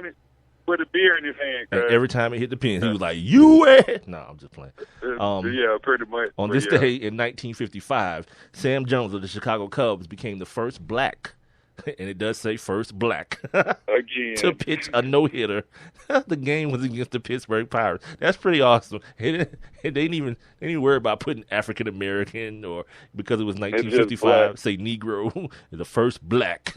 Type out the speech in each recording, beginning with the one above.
morning with a beer in his hand. And every time he hit the pin, he was like, "U.S." No, I'm just playing. Yeah, pretty much. On this day in 1955, Sam Jones of the Chicago Cubs became the first black, and it does say first black, again to pitch a no-hitter. The game was against the Pittsburgh Pirates. That's pretty awesome. They didn't even worry about putting African American or because it was 1955, say Negro, the first black.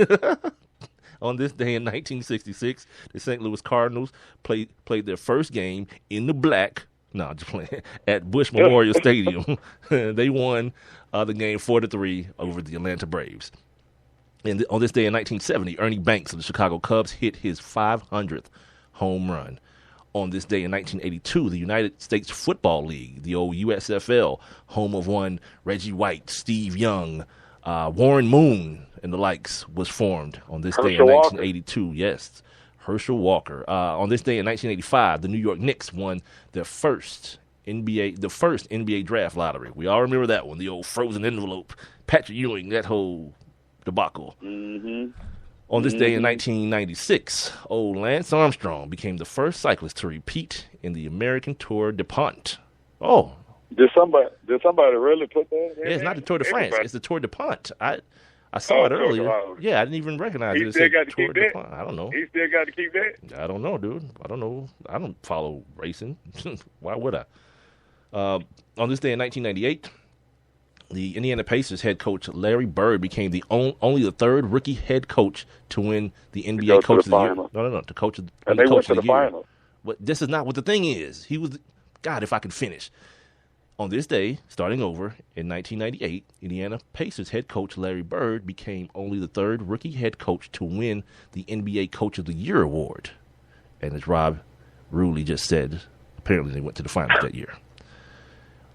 On this day in 1966, the St. Louis Cardinals played their first game in the black. No, just playing at Bush Memorial Stadium. They won the game 4-3 over the Atlanta Braves. And on this day in 1970, Ernie Banks of the Chicago Cubs hit his 500th home run. On this day in 1982, the United States Football League, the old USFL, home of one Reggie White, Steve Young, Warren Moon, and the likes, was formed on this day in 1982. Yes, Herschel Walker. On this day in 1985, the New York Knicks won their first NBA draft lottery. We all remember that one, the old frozen envelope, Patrick Ewing, that whole debacle. Mm-hmm. On this day in 1996, old Lance Armstrong became the first cyclist to repeat in the American Tour de Pont. Oh. Did somebody really put that in? Yeah, it's not the Tour de France. It's the Tour de Pont. I saw it earlier. Yeah, I didn't even recognize it. He still got to keep that? I don't know. He still got to keep that? I don't know, dude. I don't know. I don't follow racing. Why would I? On this day in 1998, the Indiana Pacers head coach Larry Bird became only the third rookie head coach to win the NBA Coach of the Year. No, to coach of the year. And they went to the final. But this is not what the thing is. He was God. If I could finish. On this day, starting over in 1998, Indiana Pacers head coach Larry Bird became only the third rookie head coach to win the NBA Coach of the Year award. And as Rob Ruley just said, apparently they went to the finals that year.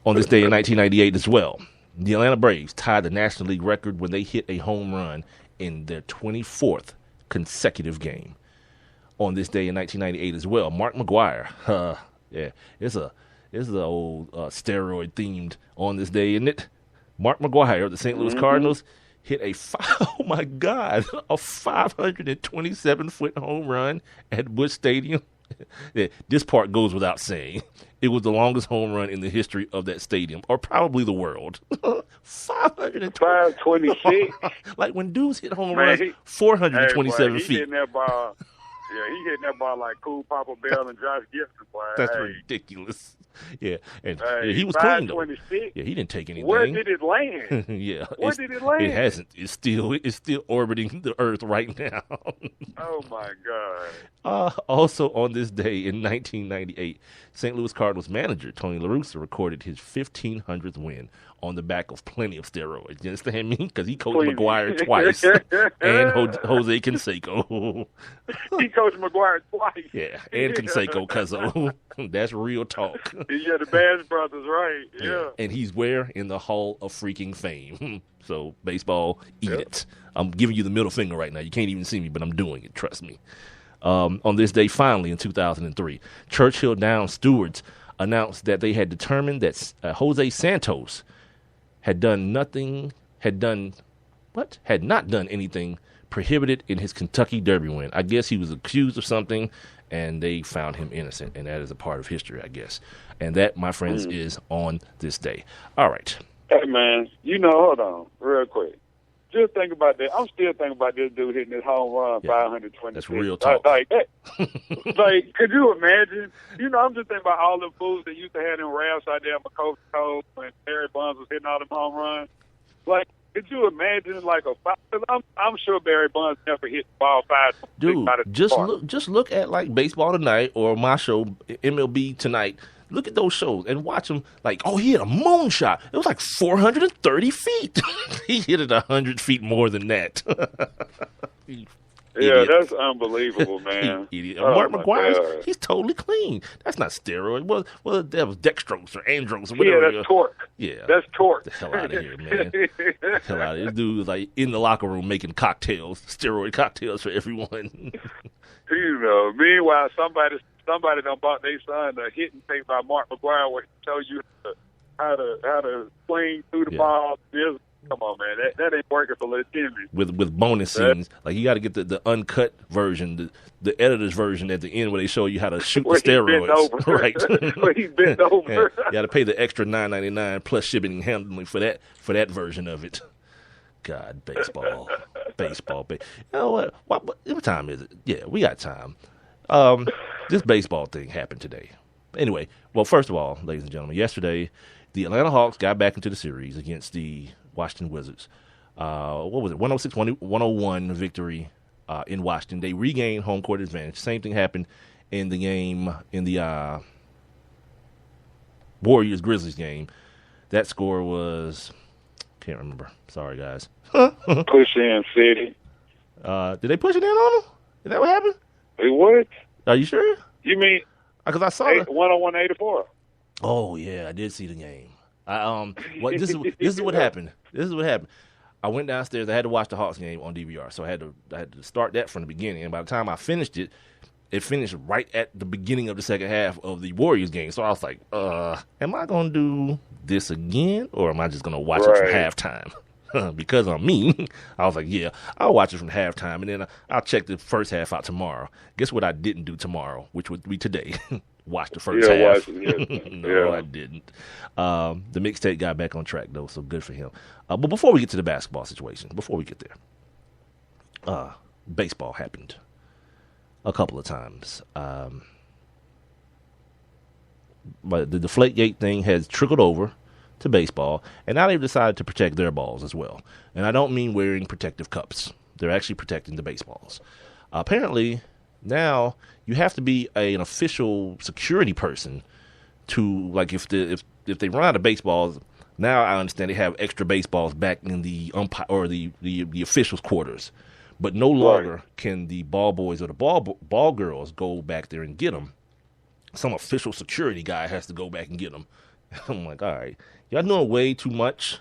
On this day in 1998 as well, the Atlanta Braves tied the National League record when they hit a home run in their 24th consecutive game. On this day in 1998 as well, Mark McGwire, it's the old steroid themed on this day, isn't it? Mark McGwire of the St. Louis Cardinals hit a 527-foot home run at Busch Stadium. This part goes without saying. It was the longest home run in the history of that stadium, or probably the world. 526. Like when dudes hit home runs 427 feet. He hitting that ball. Yeah, he hitting that ball like Cool Papa Bell and Josh Gibson. Boy. That's ridiculous. Yeah, and he was clean though. Yeah, he didn't take anything. Where did it land? Yeah, where did it land? It hasn't. It's still orbiting the Earth right now. Oh my God! Also on this day in 1998, St. Louis Cardinals manager Tony La Russa recorded his 1,500th win on the back of plenty of steroids. You understand me? Because he coached McGwire twice and Jose Canseco. He coached McGwire twice. Yeah, and Canseco, cuzzo. That's real talk. Yeah, the Bass brothers, right? Yeah. And he's where? In the Hall of Freaking Fame. So, baseball, eat it. I'm giving you the middle finger right now. You can't even see me, but I'm doing it. Trust me. On this day, finally, in 2003, Churchill Downs stewards announced that they had determined that Jose Santos had not done anything prohibited in his Kentucky Derby win. I guess he was accused of something, and they found him innocent, and that is a part of history, I guess. And that, my friends, is on this day. All right. Hey, man, hold on, real quick. Just think about that. I'm still thinking about this dude hitting his home run 520. That's real talk. Like that. Like, could you imagine? I'm just thinking about all the fools that used to have them raps out there, McCoy Cole, when Barry Bonds was hitting all them home runs. Like, could you imagine like a five? I'm sure Barry Bonds never hit the ball 5. Dude, just look at like Baseball Tonight or my show MLB Tonight. Look at those shows and watch them. Like, he hit a moonshot. It was like 430 feet. He hit it 100 feet more than that. Yeah, that's unbelievable, man. Idiot. Mark McGwire, he's totally clean. That's not steroid. Well, that was dextrose or andros or whatever. Yeah, that's torque. Yeah, that's torque. Get the hell out of here, man. Get the hell out of here. This dude was like in the locker room making cocktails, steroid cocktails for everyone. Meanwhile, somebody done bought their son a hitting tape by Mark McGwire where he tells you how to swing through the ball. Come on, man. That ain't working for Little Timmy. With bonus scenes, like you got to get the uncut version, the editor's version at the end where they show you how to shoot the steroids. Right. Where he bent over. You got to pay the extra $9.99 plus shipping and handling for that version of it. God, baseball. You know what time is it? Yeah, we got time. This baseball thing happened today. Anyway, well, first of all, ladies and gentlemen, yesterday the Atlanta Hawks got back into the series against the Washington Wizards. What was it? 106-101 victory in Washington. They regained home court advantage. Same thing happened in the game in the Warriors-Grizzlies game. That score was, can't remember. Sorry, guys. Push in City. Did they push it in on them? Is that what happened? It what? Are you sure? You mean? Because I saw 101-84. Oh yeah, I did see the game. This is what happened. This is what happened. I went downstairs. I had to watch the Hawks game on DVR, so I had to start that from the beginning. And by the time I finished it, it finished right at the beginning of the second half of the Warriors game. So I was like, am I going to do this again, or am I just going to watch it from halftime? Because I'm me, I was like, yeah, I'll watch it from halftime, and then I'll check the first half out tomorrow. Guess what I didn't do tomorrow, which would be today. Watch the first half. No, I didn't. The mixtape got back on track, though, so good for him. But before we get to the basketball situation, baseball happened a couple of times. But the Deflategate thing has trickled over to baseball, and now they've decided to protect their balls as well. And I don't mean wearing protective cups. They're actually protecting the baseballs. Apparently, now you have to be an official security person to, like, if they run out of baseballs. Now I understand they have extra baseballs back in the umpire or the officials' quarters, but no longer can the ball boys or the ball girls go back there and get them. Some official security guy has to go back and get them. I'm like, all right, y'all doing way too much.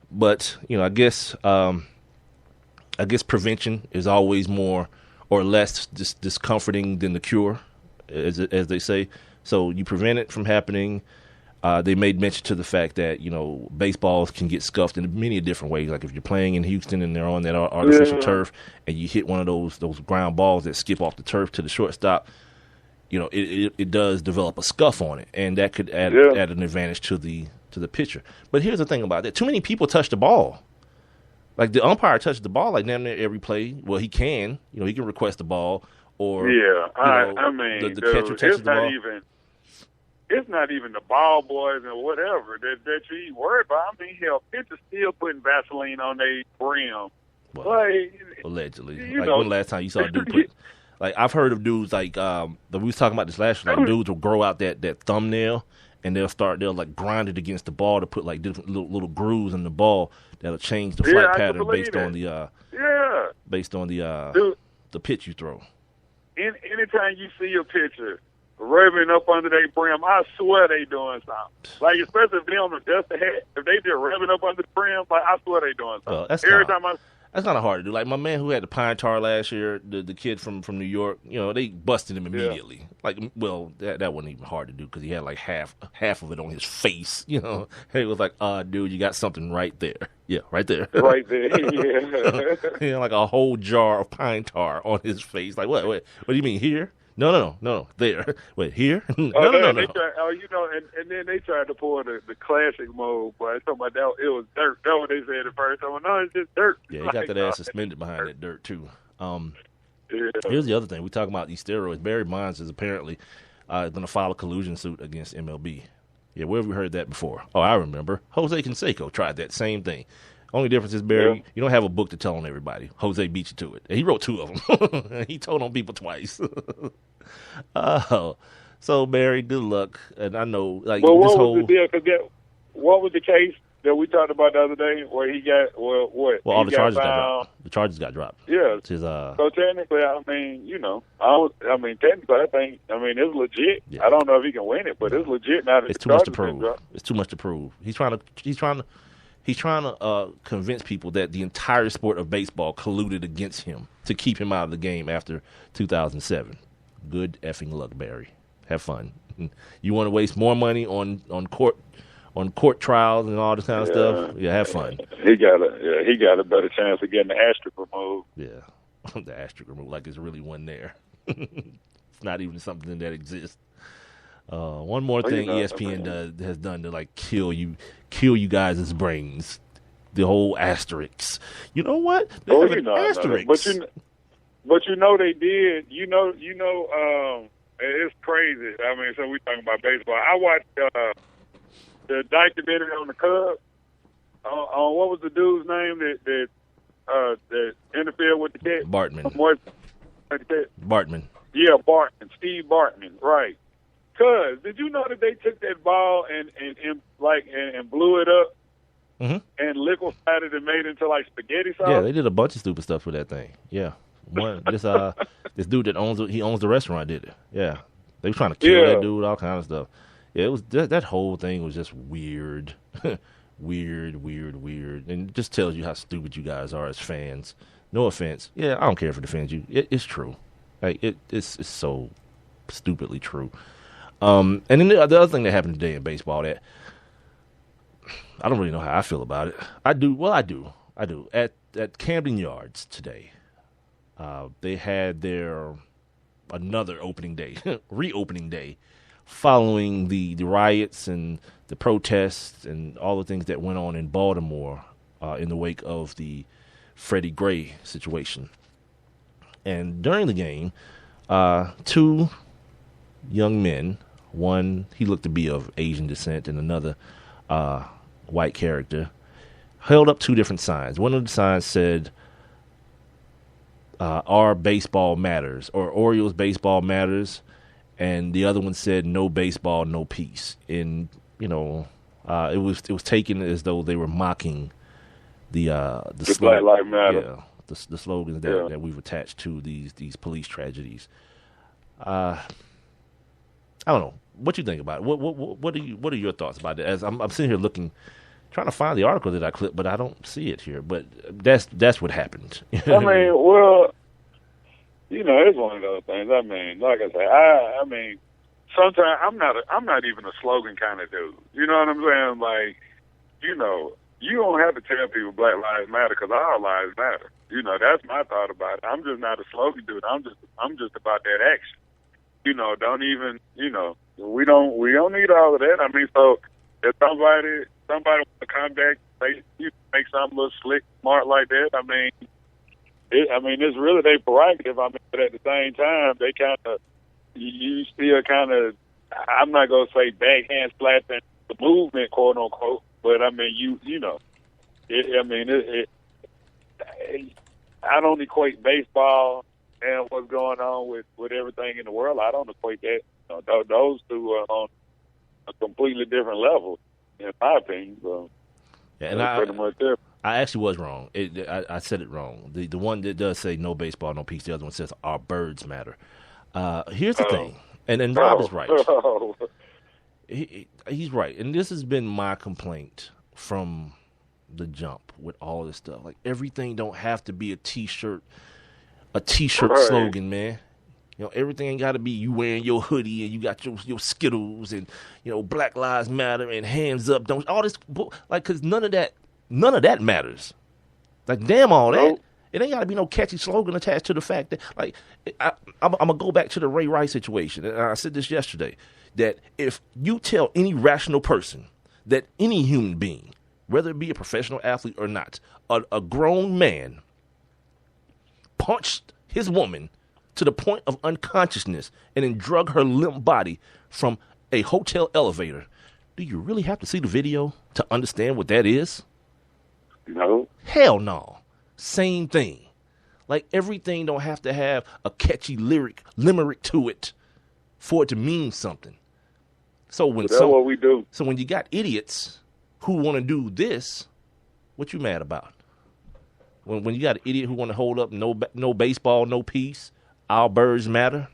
But I guess prevention is always more or less discomforting than the cure, as they say. So you prevent it from happening. They made mention to the fact that baseballs can get scuffed in many different ways. Like if you're playing in Houston and they're on that artificial turf, and you hit one of those ground balls that skip off the turf to the shortstop. It does develop a scuff on it, and that could add an advantage to the pitcher. But here's the thing about that: too many people touch the ball. Like the umpire touches the ball like damn near every play. Well, he can, he can request the ball, or I mean, the catcher touches the ball. It's not even the ball boys and whatever that you worried about. I mean, hell, pitchers still putting Vaseline on their brim. Well, allegedly. When the last time you saw a dude put? Like, I've heard of dudes like, we was talking about this last year, like dudes will grow out that thumbnail, and they'll like grind it against the ball to put like different little grooves in the ball that'll change the flight pattern based on the pitch you throw. Anytime you see a pitcher rubbing up under their brim, I swear they doing something. Like, especially if they on the dust hat, if they just rubbing up under the brim, like, I swear they doing something. Well, that's kind of hard to do. Like my man who had the pine tar last year, the kid from New York, they busted him immediately. Yeah. Like, well, that wasn't even hard to do because he had like half of it on his face. And it was like, dude, you got something right there. Yeah, right there. Right there. Yeah. Like a whole jar of pine tar on his face. Like, what do you mean here? No, there. Wait, here? No. And then they tried to pull the classic mode, but talking about that, it was dirt. That's what they said at first. I went, no, it's just dirt. Yeah, he got that ass suspended behind that dirt, too. Here's the other thing. We talking about these steroids. Barry Bonds is apparently going to file a collusion suit against MLB. Yeah, where have we heard that before? Oh, I remember. Jose Canseco tried that same thing. Only difference is, Barry, you don't have a book to tell on everybody. Jose beat you to it. And he wrote 2 of them. He told on people twice. So, Barry, good luck. And I know, like, well, what was the deal? What was the case that we talked about the other day where he got, what? Well, all the charges got dropped. The charges got dropped. Yeah. So, technically, I mean, technically, it's legit. Yeah. I don't know if he can win it, but it's legit now that it's too much to prove. It's too much to prove. He's trying to convince people that the entire sport of baseball colluded against him to keep him out of the game after 2007. Good effing luck, Barry. Have fun. You want to waste more money on on court trials and all this kind of stuff. Yeah, have fun. He got a better chance of getting the asterisk removed. Yeah, the asterisk removed, like it's really one there. It's not even something that exists. One more thing ESPN has done to like kill you guys' brains. The whole asterisks. You know what? They have an asterisk. But they did. It's crazy. I mean, so we talking about baseball. I watched the documentary on the Cubs. On what was the dude's name that interfered with the catch? Bartman. Bartman. Yeah, Bartman. Steve Bartman. Right. Cuz, did you know that they took that ball and blew it up and liquefied it and made it into like spaghetti sauce? Yeah, they did a bunch of stupid stuff with that thing. Yeah. This dude that owns the restaurant did it. Yeah. They were trying to kill that dude, all kind of stuff. Yeah, it was that whole thing was just weird. weird. And it just tells you how stupid you guys are as fans. No offense. Yeah, I don't care if it offends you. It's true. Like it's so stupidly true. And then the other thing that happened today in baseball that I don't really know how I feel about it. I do. At Camden Yards today, they had their another opening day, reopening day, following the riots and the protests and all the things that went on in Baltimore in the wake of the Freddie Gray situation. And during the game, two young men, one he looked to be of Asian descent and another white character, held up two different signs. One of the signs said, our baseball matters, or Orioles baseball matters, and the other one said, no baseball, no peace. And, it was taken as though they were mocking the Black Lives Matter. Yeah, the slogans that we've attached to these police tragedies. I don't know. What you think about it? What are your thoughts about it? As I'm sitting here trying to find the article that I clipped, but I don't see it here. But that's what happened. I mean, well, it's one of those things. I mean, like I say, I mean, sometimes I'm not even a slogan kind of dude. You know what I'm saying? Like, you don't have to tell people Black Lives Matter because our lives matter. That's my thought about it. I'm just not a slogan dude. I'm just about that action. Don't even, we don't need all of that. I mean, so if somebody wants to come back, make something look slick, smart like that, I mean, it's really their prerogative. I mean, but at the same time, they kind of, you still kind of, I'm not going to say backhand slapping the movement, quote unquote, but I mean, I don't equate baseball and what's going on with everything in the world. I don't equate that. Those two are on a completely different level, in my opinion. So, yeah, and pretty much there. I actually was wrong. I said it wrong. The one that does say no baseball, no peace. The other one says our birds matter. Here's the thing, and Rob is right. He's right, and this has been my complaint from the jump with all this stuff. Like, everything don't have to be a T-shirt right. slogan, man. Everything ain't got to be you wearing your hoodie and you got your Skittles and, Black Lives Matter and hands up. Don't all this, like, because none of that matters. Like, damn all that. Nope. It ain't got to be no catchy slogan attached to the fact that, like, I'm going to go back to the Ray Rice situation. And I said this yesterday, that if you tell any rational person that any human being, whether it be a professional athlete or not, a grown man punched his woman to the point of unconsciousness and then drug her limp body from a hotel elevator, do you really have to see the video to understand what that is? No. Hell no. Same thing. Like, everything don't have to have a catchy limerick to it for it to mean something. So when that's what we do. So when you got idiots who want to do this, what you mad about? When you got an idiot who want to hold up no baseball, no peace, our birds matter,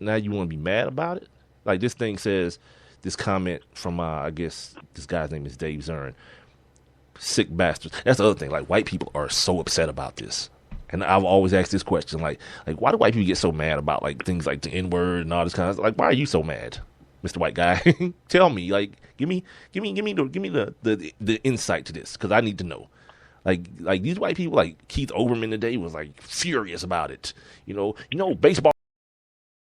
now you want to be mad about it? Like, this thing says, this comment from, I guess this guy's name is Dave Zern, sick bastards. That's the other thing. Like, white people are so upset about this. And I've always asked this question, like why do white people get so mad about, like, things like the N-word and all this kind of stuff? Like, why are you so mad? Mr. White Guy. Tell me, like, give me the insight to this, because I need to know. Like these white people, like Keith Olbermann today was like furious about it. Baseball